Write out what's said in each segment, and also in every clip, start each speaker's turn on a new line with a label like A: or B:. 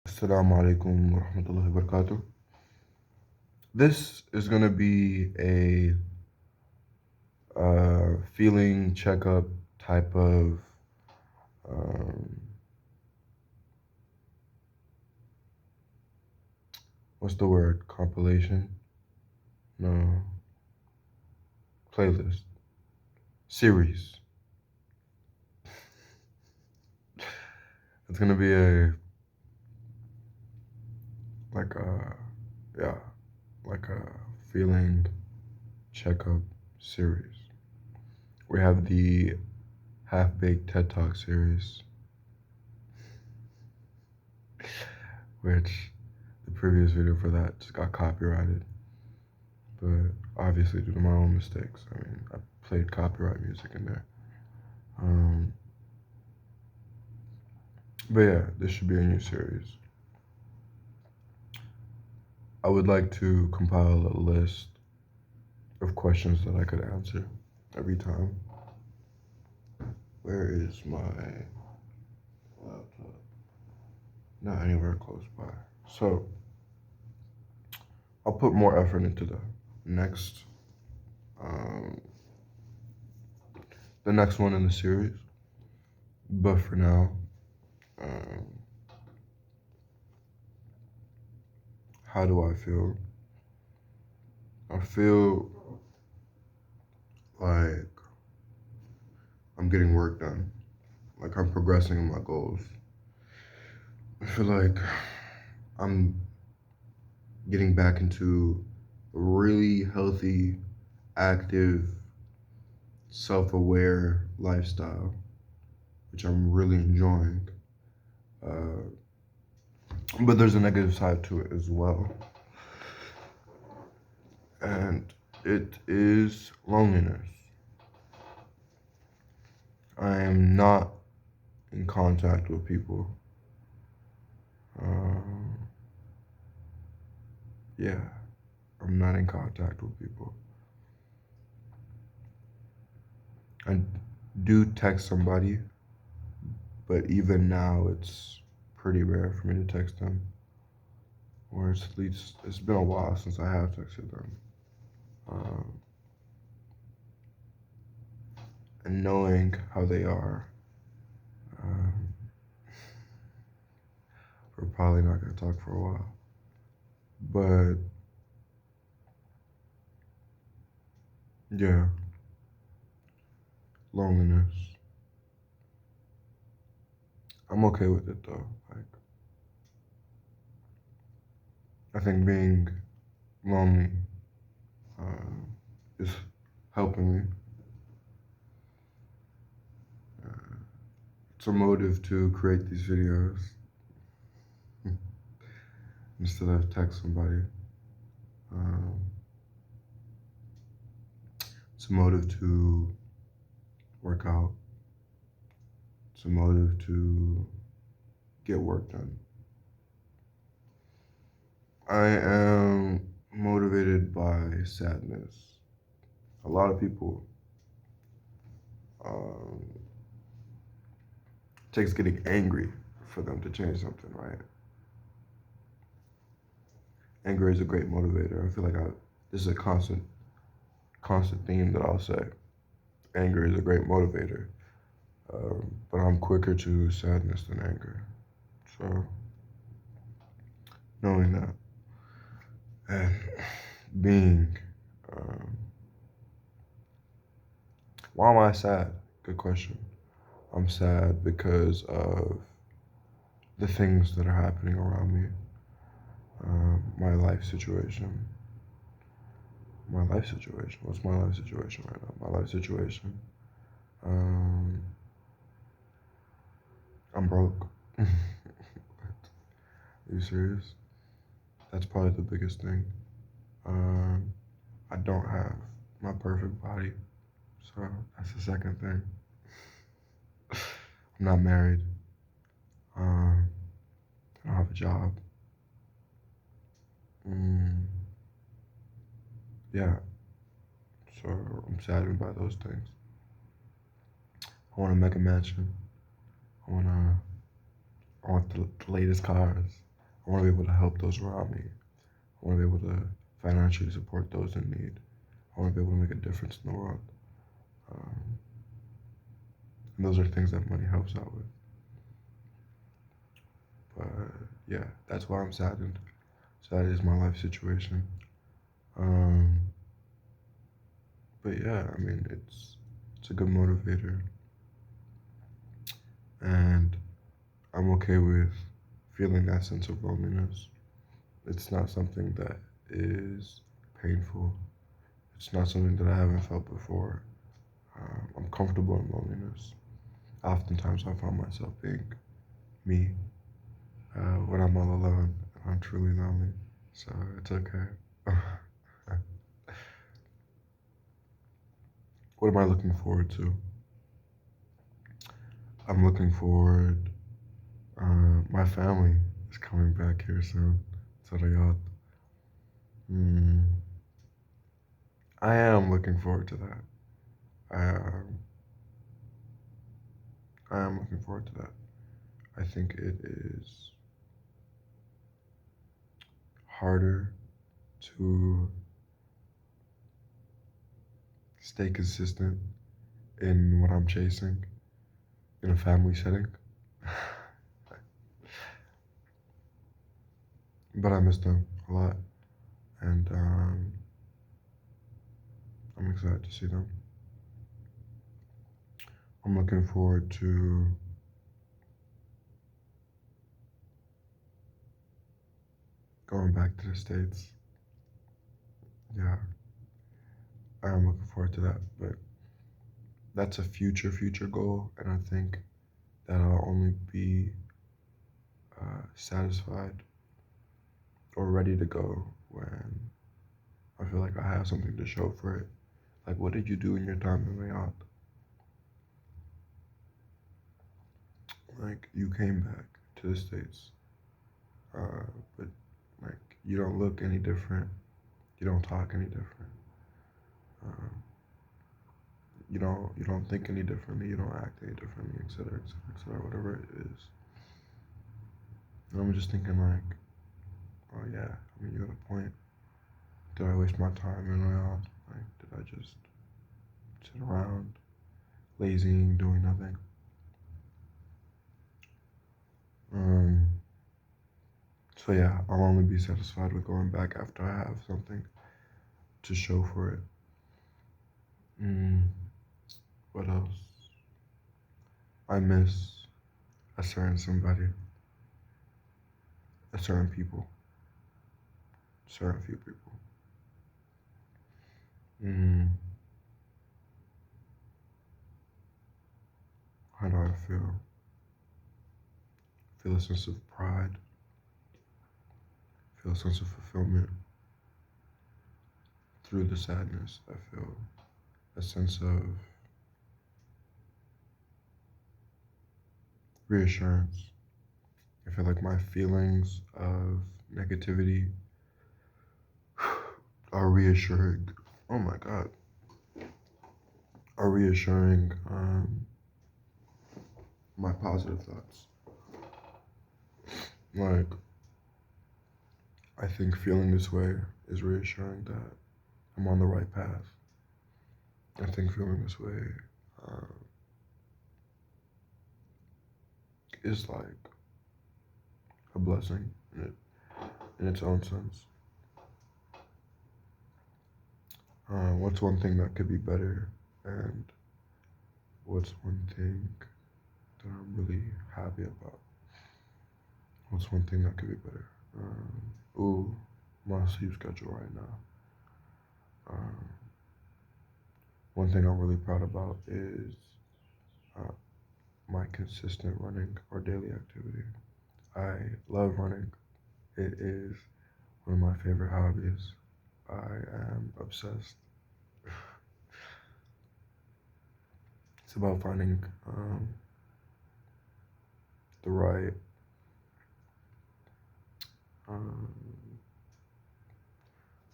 A: Assalamu alaikum wa rahmatullahi wa barakatuh. This is going to be a feeling checkup type of um, what's the word? Compilation? No. Playlist. Series. It's going to be like a, yeah, like a feeling checkup series. We have the Half Baked TED Talk series, which the previous video for that just got copyrighted. But obviously, due to my own mistakes, I played copyright music in there. Um, but yeah, this should be a new series. I would like to compile a list of questions that I could answer every time. Where is my laptop? Not anywhere close by. So I'll put more effort into next, um, the next one in the series. But for now, um, how do I feel? I feel like I'm getting work done. Like I'm progressing in my goals. I feel like I'm getting back into a really healthy, active, self aware lifestyle, which I'm really enjoying. Uh, but there's a negative side to it as well. And it is loneliness. I am not in contact with people. Um, yeah, I'm not in contact with people. I do text somebody, but even now it's pretty rare for me to text them. Or at least it's been a while since I have texted them. Um, and knowing how they are, um, we're probably not going to talk for a while. But yeah, loneliness. I'm okay with it though. Like, I think being lonely uh, is helping me. Uh, it's a motive to create these videos instead of text somebody. Um, it's a motive to work out. It's a motive to get work done. I am motivated by sadness. A lot of people um, it takes getting angry for them to change something, right? Anger is a great motivator. I feel like this is a constant theme that I'll say. Anger is a great motivator, but I'm quicker to sadness than anger. So knowing that and being, um, why am I sad? Good question. I'm sad because of the things that are happening around me, my life situation. My life situation. What's my life situation right now? My life situation. Um, I'm broke. Are you serious? That's probably the biggest thing. Um, I don't have my perfect body, so that's the second thing. I'm not married. Um, I don't have a job. Mm, yeah, so I'm saddened by those things. I want to make a mansion. I want to. I want the latest cars. I want to be able to help those around me. I want to be able to financially support those in need. I want to be able to make a difference in the world. Um, and those are things that money helps out with. But yeah, that's why I'm saddened. So that is my life situation. Um, but yeah, I mean, it's a good motivator, and I'm okay with feeling that sense of loneliness. It's not something that is painful. It's not something that I haven't felt before. I'm comfortable in loneliness. Oftentimes, I find myself being me when I'm all alone. I'm truly lonely, so it's okay. What am I looking forward to? I'm looking forward. My family is coming back here soon. So they got. Mm, I am looking forward to that. I um, I am looking forward to that. I think it is harder to stay consistent in what I'm chasing in a family setting. But I miss them a lot, and I'm excited to see them. I'm looking forward to going back to the States. Yeah, I am looking forward to that, but that's a future goal, and I think that I'll only be satisfied or ready to go when I feel like I have something to show for it. Like, what did you do in your time in Riyadh? Like, you came back to the States, but like, you don't look any different. You don't talk any different. Um, you don't think any differently. You don't act any differently, et cetera, whatever it is. And I'm just thinking like, oh yeah, I mean, you got a point. Did I waste my time in Riyadh? Like, did I just sit around, lazy, doing nothing? Um, so yeah, I'll only be satisfied with going back after I have something to show for it. Mm, what else? I miss a certain somebody, a certain people, certain few people. Mm, how do I feel? Feel a sense of pride, feel a sense of fulfillment through the sadness. I feel a sense of reassurance. I feel like my feelings of negativity are reassuring. Oh my God, are reassuring my positive thoughts. Like, I think feeling this way is reassuring that I'm on the right path. I think feeling this way uh, is like a blessing in its own sense. What's one thing that could be better, and what's one thing that I'm really happy about? What's one thing that could be better? Ooh, my sleep schedule right now. Um, One thing I'm really proud about is uh, my consistent running or daily activity. I love running. It is one of my favorite hobbies. I am obsessed. It's about finding the right um,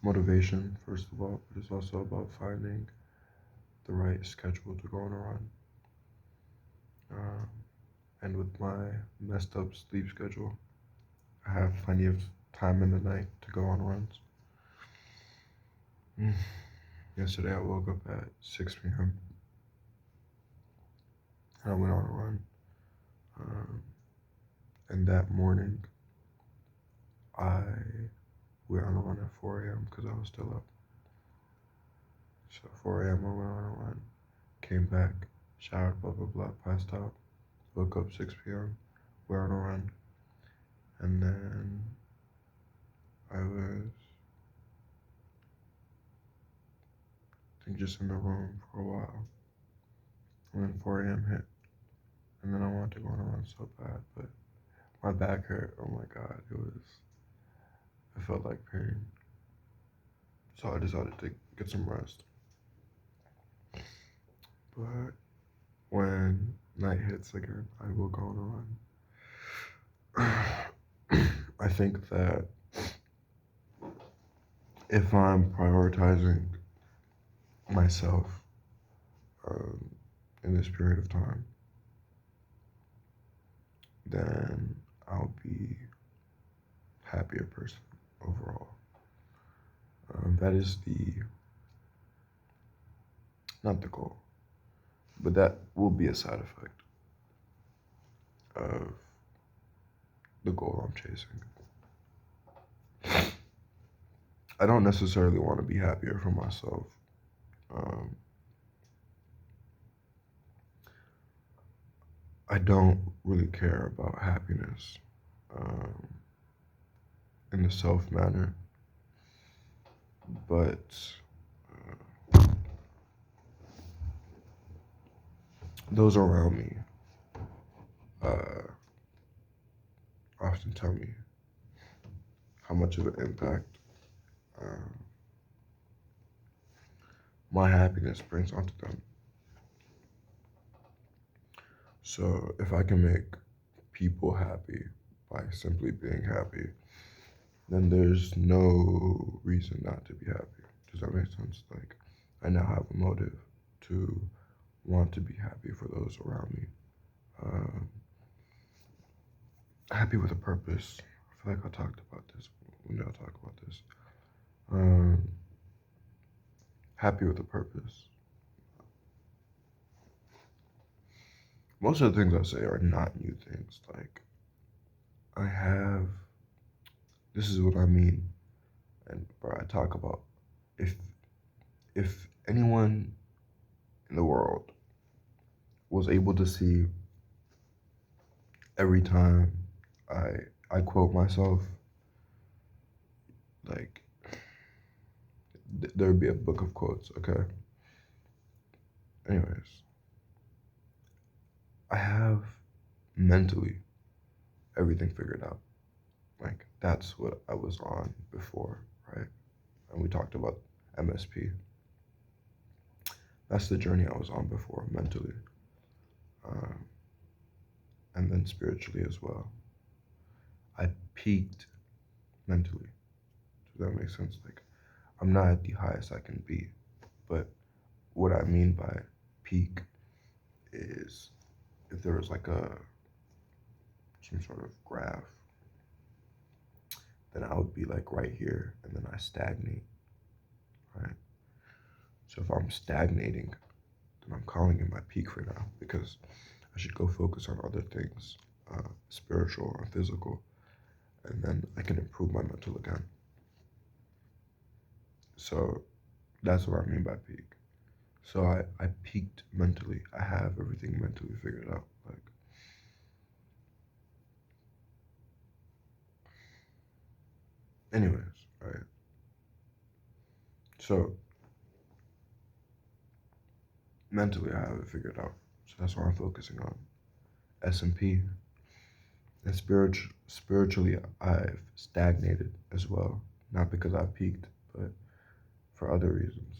A: motivation, first of all, but it's also about finding the right schedule to go on a run. Um, and with my messed up sleep schedule, I have plenty of time in the night to go on runs. Mm. Yesterday I woke up at 6 p.m. and I went on a run. Um, and that morning I went on a run at 4 a.m. because I was still up. So 4 a.m. I went on a run, came back, showered, blah blah blah, passed out, woke up 6 p.m., went on a run, and then I was, I think, just in the room for a while. And then 4 a.m. hit, and then I wanted to go on a run so bad, but my back hurt. Oh my god, it felt like pain. So I decided to get some rest. But when night hits again, I will go on a run. I think that if I'm prioritizing myself um, in this period of time, then I'll be a happier person overall. That is not the goal, but that will be a side effect of the goal I'm chasing. I don't necessarily want to be happier for myself. Um, I don't really care about happiness um, in the self manner, but those around me uh, often tell me how much of an impact um, my happiness brings onto them. So if I can make people happy by simply being happy, then there's no reason not to be happy. Does that make sense? Like, I now have a motive to want to be happy for those around me. Um, Happy with a purpose. I feel like I talked about this. When did I talk about this? Um, Happy with a purpose. Most of the things I say are not new things. Like, I have, this is what I mean, and where I talk about if anyone in the world was able to see every time I I quote myself, like there would be a book of quotes. Okay. Anyways, I have mentally everything figured out. Like that's what I was on before, right? And we talked about MSP. That's the journey I was on before mentally, um, and then spiritually as well. I peaked mentally. Does that make sense? Like I'm not at the highest I can be, but what I mean by peak is if there was like a some sort of graph, then I would be like right here, and then I stagnate, right? So if I'm stagnating, then I'm calling it my peak for now because I should go focus on other things, spiritual or physical, and then I can improve my mental again. So that's what I mean by peak. So I peaked mentally. I have everything mentally figured out. Like, anyways, right? So mentally, I have it figured out. So that's what I'm focusing on. S&P. And spiritually, I've stagnated as well. Not because I peaked, but for other reasons.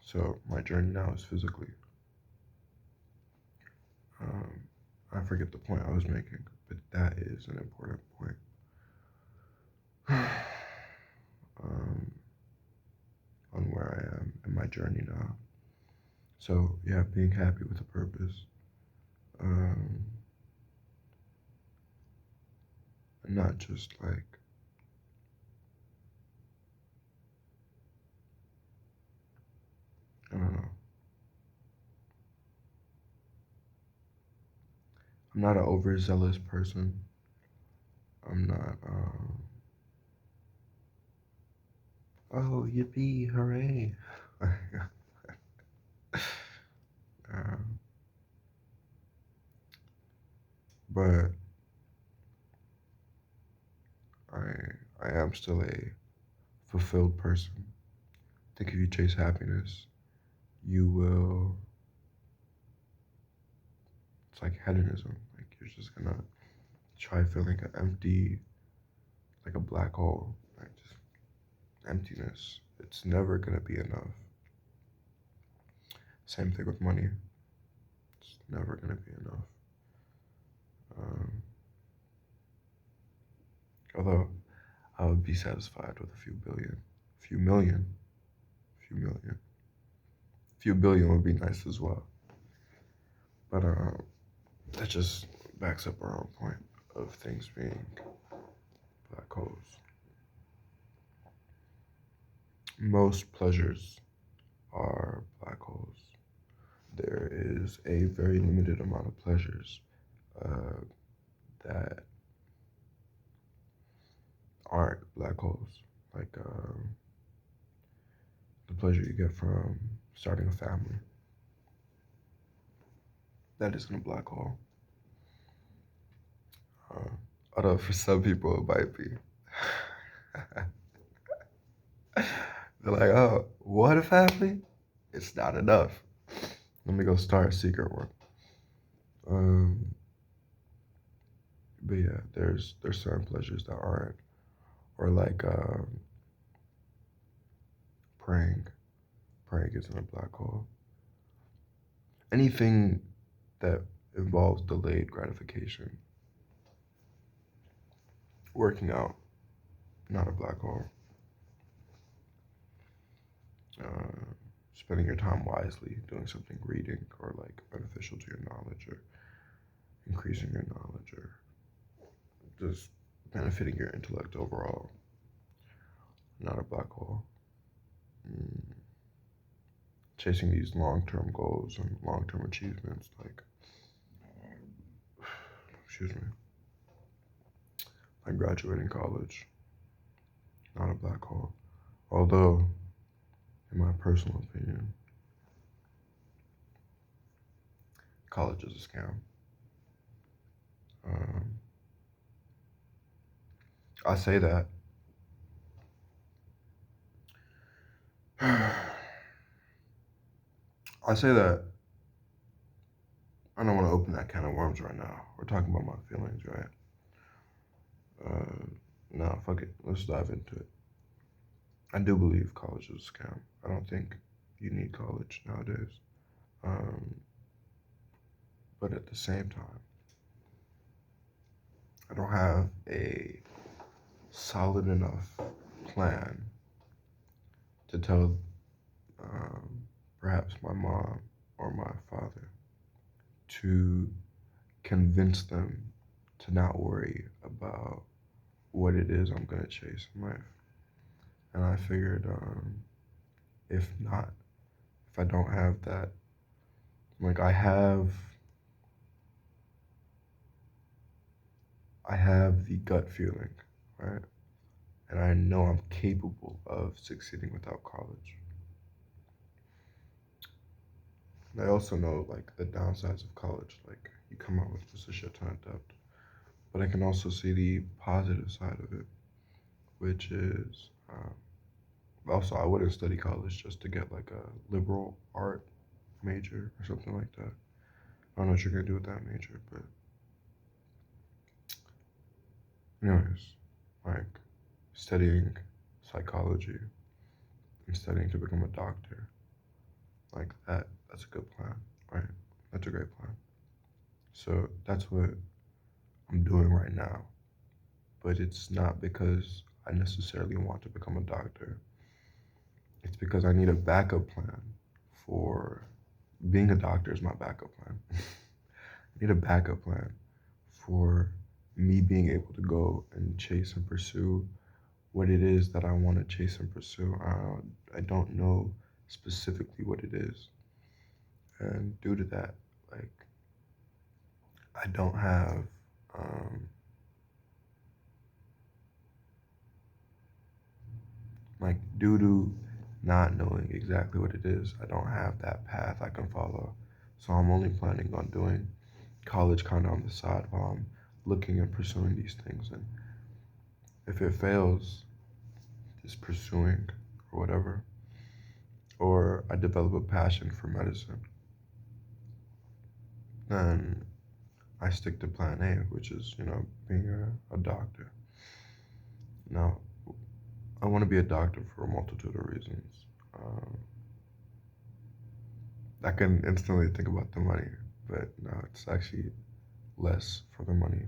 A: So my journey now is physically. Um, I forget the point I was making, but that is an important point. um, on where I am in my journey now. So yeah, being happy with a purpose. Um, and not just like, I don't know. I'm not an overzealous person. I'm not, oh, yippee, hooray. um, but I, I am still a fulfilled person. I think if you chase happiness, you will, it's like hedonism. Like you're just gonna try filling an empty, like a black hole, like just emptiness. It's never gonna be enough. Same thing with money. It's never gonna be enough. Um, although I would be satisfied with a few billion, few million, few million, few billion would be nice as well. But that just backs up our own point of things being black holes. Most pleasures are black holes. There is a very limited amount of pleasures uh, that aren't black holes. Like the pleasure you get from starting a family. That isn't a black hole. Uh, although for some people it might be. They're like, oh, what a family? It's not enough. Let me go start a secret one. Um, but yeah, there's certain pleasures that aren't, or like praying. Praying isn't a black hole. Anything that involves delayed gratification. Working out, not a black hole. Uh, spending your time wisely, doing something, reading, or like beneficial to your knowledge, or increasing your knowledge, or just benefiting your intellect overall, not a black hole. Mm. Chasing these long-term goals and long-term achievements, like, excuse me, like graduating college, not a black hole. Although, in my personal opinion, college is a scam. Um, I say that. I say that I don't want to open that can of worms right now. We're talking about my feelings, right? Uh, no, fuck it. Let's dive into it. I do believe college is a scam. I don't think you need college nowadays. Um, but at the same time, I don't have a solid enough plan to tell perhaps my mom or my father to convince them to not worry about what it is I'm gonna chase in life. And I figured, if not, if I don't have that, like I have the gut feeling, right? And I know I'm capable of succeeding without college. And I also know like the downsides of college, like you come out with just a shit ton of debt. But I can also see the positive side of it, which is also I wouldn't study college just to get like a liberal art major or something like that. I don't know what you're gonna do with that major, but anyways, like studying psychology and studying to become a doctor, like that's a good plan, right? That's a great plan. So that's what I'm doing right now. But it's not because I necessarily want to become a doctor. It's because I need a backup plan for being a doctor is my backup plan. I need a backup plan for me being able to go and chase and pursue what it is that I want to chase and pursue. I don't know specifically what it is. And due to that, like, I don't have, um, like, due to not knowing exactly what it is, I don't have that path I can follow. So I'm only planning on doing college kind of on the side while I'm looking and pursuing these things. And if it fails, just pursuing or whatever, or I develop a passion for medicine, then I stick to plan A, which is, being a doctor. Now, I want to be a doctor for a multitude of reasons. Um, I can instantly think about the money, but no, it's actually less for the money.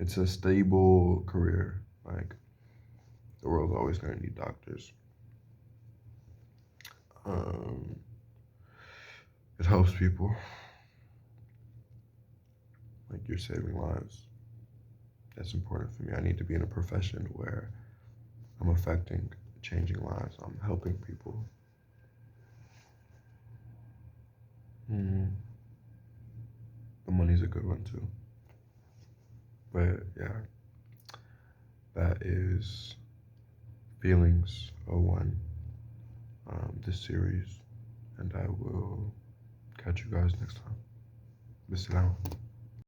A: It's a stable career. Like, the world's always going to need doctors. Um, it helps people. Like, you're saving lives. That's important for me. I need to be in a profession where I'm affecting, changing lives. I'm helping people. Mm, the money's a good one too. But yeah, that is Feelings 01, this series. And I will catch you guys next time. Bismillah.